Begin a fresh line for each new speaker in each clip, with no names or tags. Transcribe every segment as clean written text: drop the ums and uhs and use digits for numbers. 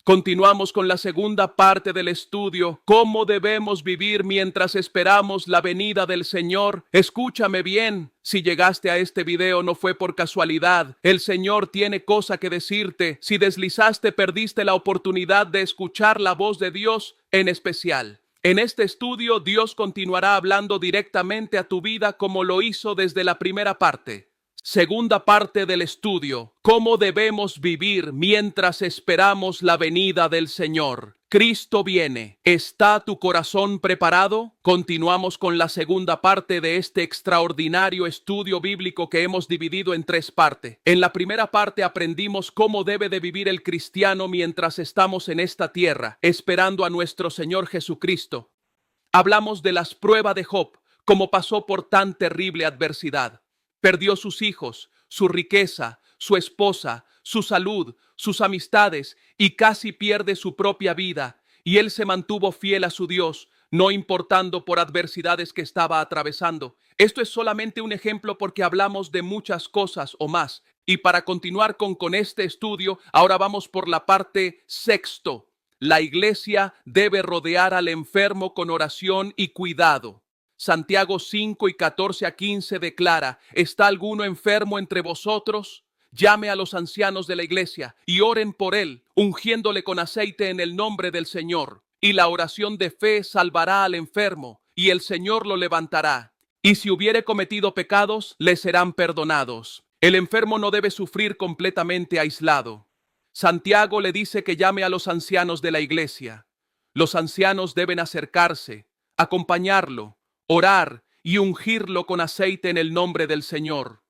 Continuamos con la segunda parte del estudio, cómo debemos vivir mientras esperamos la venida del Señor. Escúchame bien, si llegaste a este video no fue por casualidad. El Señor tiene cosa que decirte. Si deslizaste, perdiste la oportunidad de escuchar la voz de Dios en especial. En este estudio, Dios continuará hablando directamente a tu vida como lo hizo desde la primera parte. Segunda parte del estudio, cómo debemos vivir mientras esperamos la venida del Señor. Cristo viene. ¿Está tu corazón preparado? Continuamos con la segunda parte de este extraordinario estudio bíblico que hemos dividido en tres partes. En la primera parte aprendimos cómo debe de vivir el cristiano mientras estamos en esta tierra, esperando a nuestro Señor Jesucristo. Hablamos de las pruebas de Job, cómo pasó por tan terrible adversidad. Perdió sus hijos, su riqueza, su esposa, su salud, sus amistades y casi pierde su propia vida. Y él se mantuvo fiel a su Dios, no importando por adversidades que estaba atravesando. Esto es solamente un ejemplo porque hablamos de muchas cosas o más. Y para continuar con este estudio, ahora vamos por la parte sexto. La iglesia debe rodear al enfermo con oración y cuidado. Santiago 5 y 14 a 15 declara: ¿está alguno enfermo entre vosotros? Llame a los ancianos de la iglesia y oren por él, ungiéndole con aceite en el nombre del Señor. Y la oración de fe salvará al enfermo, y el Señor lo levantará. Y si hubiere cometido pecados, le serán perdonados. El enfermo no debe sufrir completamente aislado. Santiago le dice que llame a los ancianos de la iglesia. Los ancianos deben acercarse, acompañarlo, orar y ungirlo con aceite en el nombre del Señor.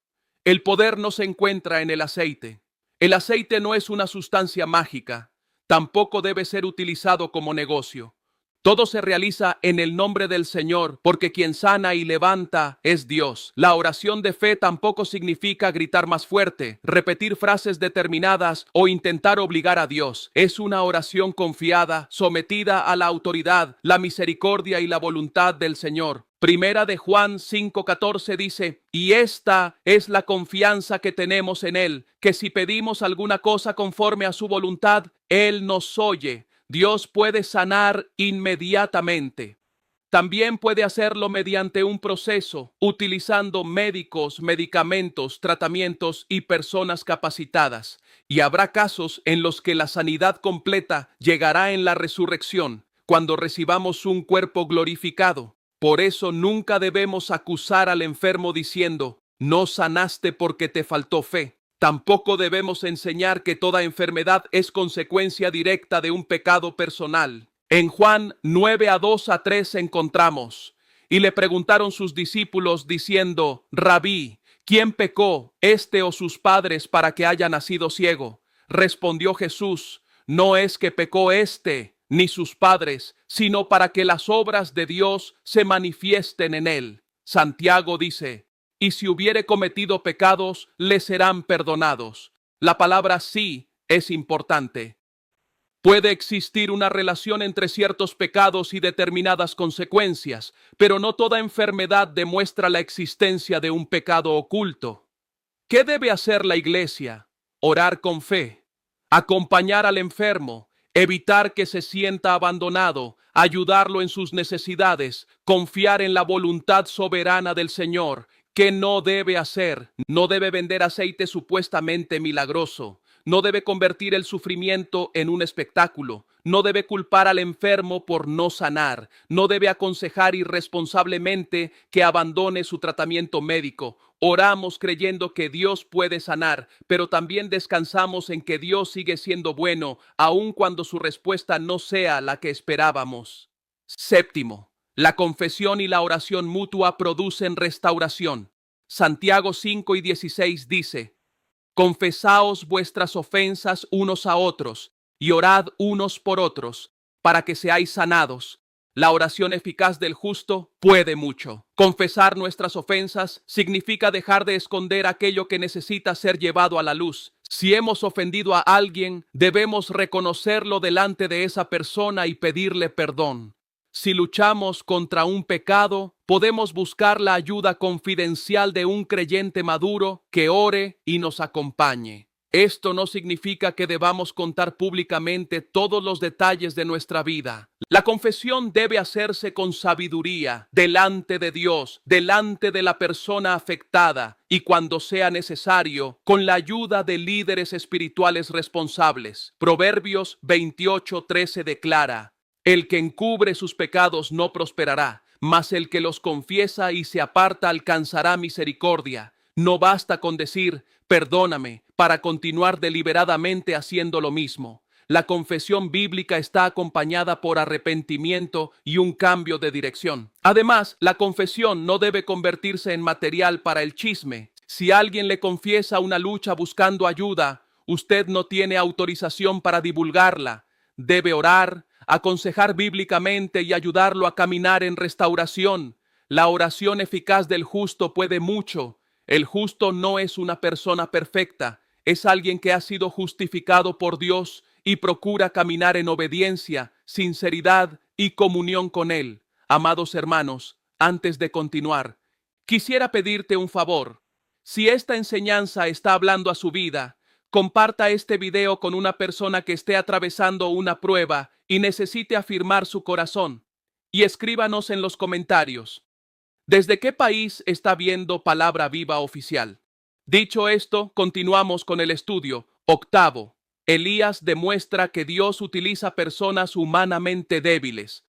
El poder no se encuentra en el aceite. El aceite no es una sustancia mágica. Tampoco debe ser utilizado como negocio. Todo se realiza en el nombre del Señor, porque quien sana y levanta es Dios. La oración de fe tampoco significa gritar más fuerte, repetir frases determinadas o intentar obligar a Dios. Es una oración confiada, sometida a la autoridad, la misericordia y la voluntad del Señor. Primera de Juan 5:14 dice: y esta es la confianza que tenemos en Él, que si pedimos alguna cosa conforme a su voluntad, Él nos oye. Dios puede sanar inmediatamente. También puede hacerlo mediante un proceso, utilizando médicos, medicamentos, tratamientos y personas capacitadas. Y habrá casos en los que la sanidad completa llegará en la resurrección, cuando recibamos un cuerpo glorificado. Por eso nunca debemos acusar al enfermo diciendo: no sanaste porque te faltó fe. Tampoco debemos enseñar que toda enfermedad es consecuencia directa de un pecado personal. En Juan 9:2-3 encontramos: y le preguntaron sus discípulos diciendo: Rabí, ¿quién pecó, este o sus padres, para que haya nacido ciego? Respondió Jesús: no es que pecó este ni sus padres, sino para que las obras de Dios se manifiesten en él. Santiago dice: y si hubiere cometido pecados, le serán perdonados. La palabra sí es importante. Puede existir una relación entre ciertos pecados y determinadas consecuencias, pero no toda enfermedad demuestra la existencia de un pecado oculto. ¿Qué debe hacer la iglesia? Orar con fe, acompañar al enfermo, evitar que se sienta abandonado, ayudarlo en sus necesidades, confiar en la voluntad soberana del Señor. ¿Qué no debe hacer? No debe vender aceite supuestamente milagroso. No debe convertir el sufrimiento en un espectáculo. No debe culpar al enfermo por no sanar. No debe aconsejar irresponsablemente que abandone su tratamiento médico. Oramos creyendo que Dios puede sanar, pero también descansamos en que Dios sigue siendo bueno, aun cuando su respuesta no sea la que esperábamos. Séptimo, la confesión y la oración mutua producen restauración. Santiago 5:16 dice: confesaos vuestras ofensas unos a otros y orad unos por otros, para que seáis sanados. La oración eficaz del justo puede mucho. Confesar nuestras ofensas significa dejar de esconder aquello que necesita ser llevado a la luz. Si hemos ofendido a alguien, debemos reconocerlo delante de esa persona y pedirle perdón. Si luchamos contra un pecado, podemos buscar la ayuda confidencial de un creyente maduro que ore y nos acompañe. Esto no significa que debamos contar públicamente todos los detalles de nuestra vida. La confesión debe hacerse con sabiduría, delante de Dios, delante de la persona afectada y, cuando sea necesario, con la ayuda de líderes espirituales responsables. Proverbios 28:13 declara: el que encubre sus pecados no prosperará, mas el que los confiesa y se aparta alcanzará misericordia. No basta con decir perdóname para continuar deliberadamente haciendo lo mismo. La confesión bíblica está acompañada por arrepentimiento y un cambio de dirección. Además, la confesión no debe convertirse en material para el chisme. Si alguien le confiesa una lucha buscando ayuda, usted no tiene autorización para divulgarla. Debe orar, aconsejar bíblicamente y ayudarlo a caminar en restauración. La oración eficaz del justo puede mucho. El justo no es una persona perfecta, es alguien que ha sido justificado por Dios y procura caminar en obediencia, sinceridad y comunión con Él. Amados hermanos, antes de continuar, quisiera pedirte un favor. Si esta enseñanza está hablando a su vida, comparta este video con una persona que esté atravesando una prueba y necesite afirmar su corazón. Y escríbanos en los comentarios: ¿desde qué país está viendo Palabra Viva Oficial? Dicho esto, continuamos con el estudio. Octavo, Elías demuestra que Dios utiliza personas humanamente débiles.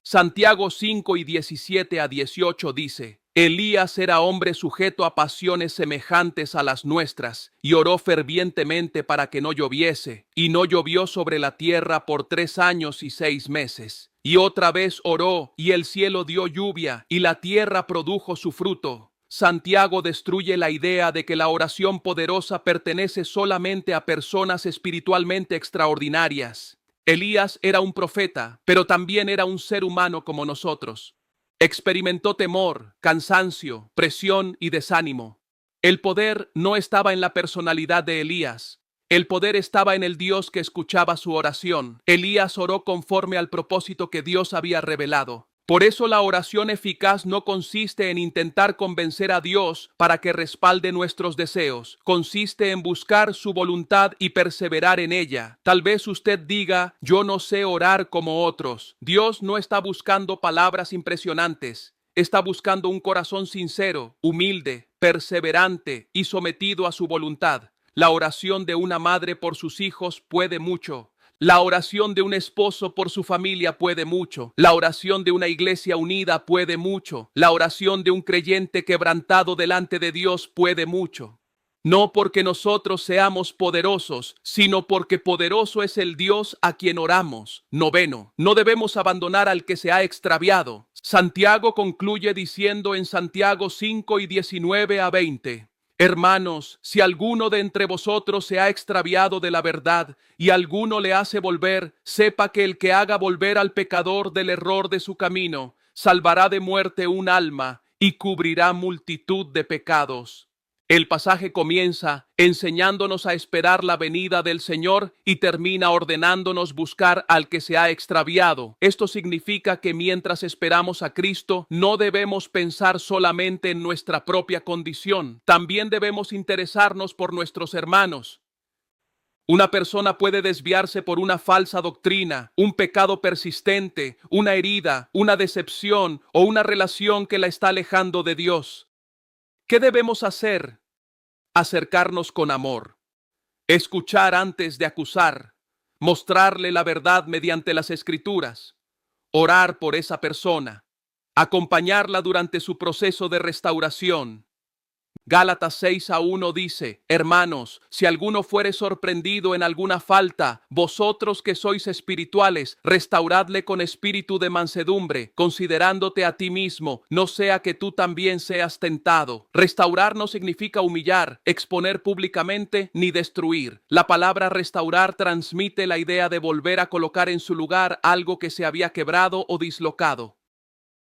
Santiago 5:17-18 dice: Elías era hombre sujeto a pasiones semejantes a las nuestras, y oró fervientemente para que no lloviese, y no llovió sobre la tierra por 3 años y 6 meses. Y otra vez oró, y el cielo dio lluvia, y la tierra produjo su fruto. Santiago destruye la idea de que la oración poderosa pertenece solamente a personas espiritualmente extraordinarias. Elías era un profeta, pero también era un ser humano como nosotros. Experimentó temor, cansancio, presión y desánimo. El poder no estaba en la personalidad de Elías. El poder estaba en el Dios que escuchaba su oración. Elías oró conforme al propósito que Dios había revelado. Por eso la oración eficaz no consiste en intentar convencer a Dios para que respalde nuestros deseos. Consiste en buscar su voluntad y perseverar en ella. Tal vez usted diga: yo no sé orar como otros. Dios no está buscando palabras impresionantes. Está buscando un corazón sincero, humilde, perseverante y sometido a su voluntad. La oración de una madre por sus hijos puede mucho. La oración de un esposo por su familia puede mucho. La oración de una iglesia unida puede mucho. La oración de un creyente quebrantado delante de Dios puede mucho. No porque nosotros seamos poderosos, sino porque poderoso es el Dios a quien oramos. Noveno, no debemos abandonar al que se ha extraviado. Santiago concluye diciendo en Santiago 5:19-20: Hermanos, si alguno de entre vosotros se ha extraviado de la verdad y alguno le hace volver, sepa que el que haga volver al pecador del error de su camino, salvará de muerte un alma y cubrirá multitud de pecados. El pasaje comienza enseñándonos a esperar la venida del Señor y termina ordenándonos buscar al que se ha extraviado. Esto significa que mientras esperamos a Cristo, no debemos pensar solamente en nuestra propia condición. También debemos interesarnos por nuestros hermanos. Una persona puede desviarse por una falsa doctrina, un pecado persistente, una herida, una decepción o una relación que la está alejando de Dios. ¿Qué debemos hacer? Acercarnos con amor, escuchar antes de acusar, mostrarle la verdad mediante las Escrituras, orar por esa persona, acompañarla durante su proceso de restauración. Gálatas 6:1 dice: Hermanos, si alguno fuere sorprendido en alguna falta, vosotros que sois espirituales, restauradle con espíritu de mansedumbre, considerándote a ti mismo, no sea que tú también seas tentado. Restaurar no significa humillar, exponer públicamente, ni destruir. La palabra restaurar transmite la idea de volver a colocar en su lugar algo que se había quebrado o dislocado.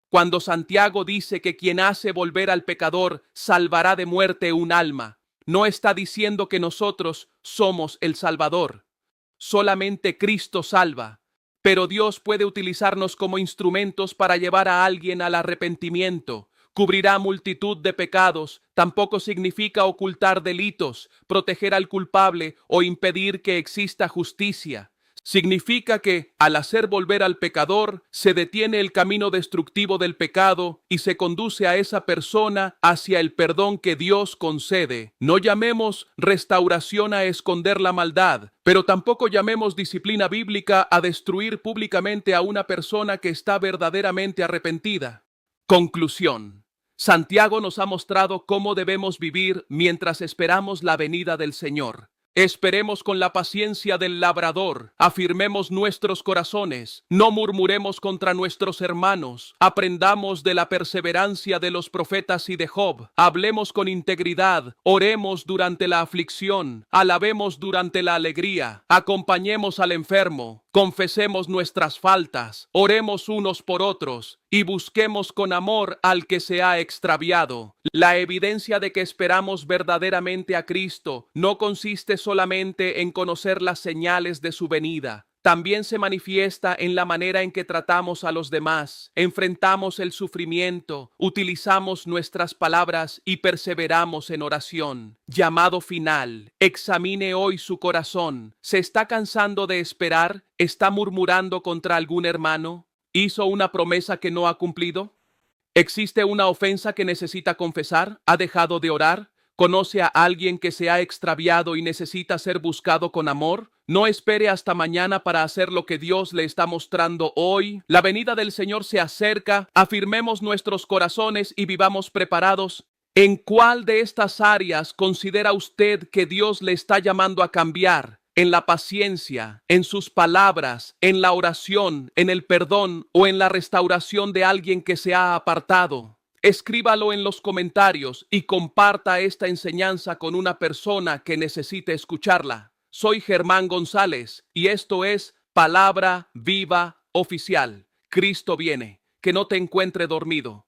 Cuando Santiago dice que quien hace volver al pecador salvará de muerte un alma, no está diciendo que nosotros somos el Salvador. Solamente Cristo salva, pero Dios puede utilizarnos como instrumentos para llevar a alguien al arrepentimiento, cubrirá multitud de pecados. Tampoco significa ocultar delitos, proteger al culpable o impedir que exista justicia. Significa que, al hacer volver al pecador, se detiene el camino destructivo del pecado y se conduce a esa persona hacia el perdón que Dios concede. No llamemos restauración a esconder la maldad, pero tampoco llamemos disciplina bíblica a destruir públicamente a una persona que está verdaderamente arrepentida. Conclusión. Santiago nos ha mostrado cómo debemos vivir mientras esperamos la venida del Señor. Esperemos con la paciencia del labrador, afirmemos nuestros corazones, no murmuremos contra nuestros hermanos, aprendamos de la perseverancia de los profetas y de Job, hablemos con integridad, oremos durante la aflicción, alabemos durante la alegría, acompañemos al enfermo, confesemos nuestras faltas, oremos unos por otros y busquemos con amor al que se ha extraviado. La evidencia de que esperamos verdaderamente a Cristo no consiste solamente en conocer las señales de su venida. También se manifiesta en la manera en que tratamos a los demás, enfrentamos el sufrimiento, utilizamos nuestras palabras y perseveramos en oración. Llamado final, examine hoy su corazón. ¿Se está cansando de esperar? ¿Está murmurando contra algún hermano? ¿Hizo una promesa que no ha cumplido? ¿Existe una ofensa que necesita confesar? ¿Ha dejado de orar? ¿Conoce a alguien que se ha extraviado y necesita ser buscado con amor? No espere hasta mañana para hacer lo que Dios le está mostrando hoy. La venida del Señor se acerca. Afirmemos nuestros corazones y vivamos preparados. ¿En cuál de estas áreas considera usted que Dios le está llamando a cambiar? ¿En la paciencia, en sus palabras, en la oración, en el perdón o en la restauración de alguien que se ha apartado? Escríbalo en los comentarios y comparta esta enseñanza con una persona que necesite escucharla. Soy Germán González y esto es Palabra Viva Oficial. Cristo viene. Que no te encuentre dormido.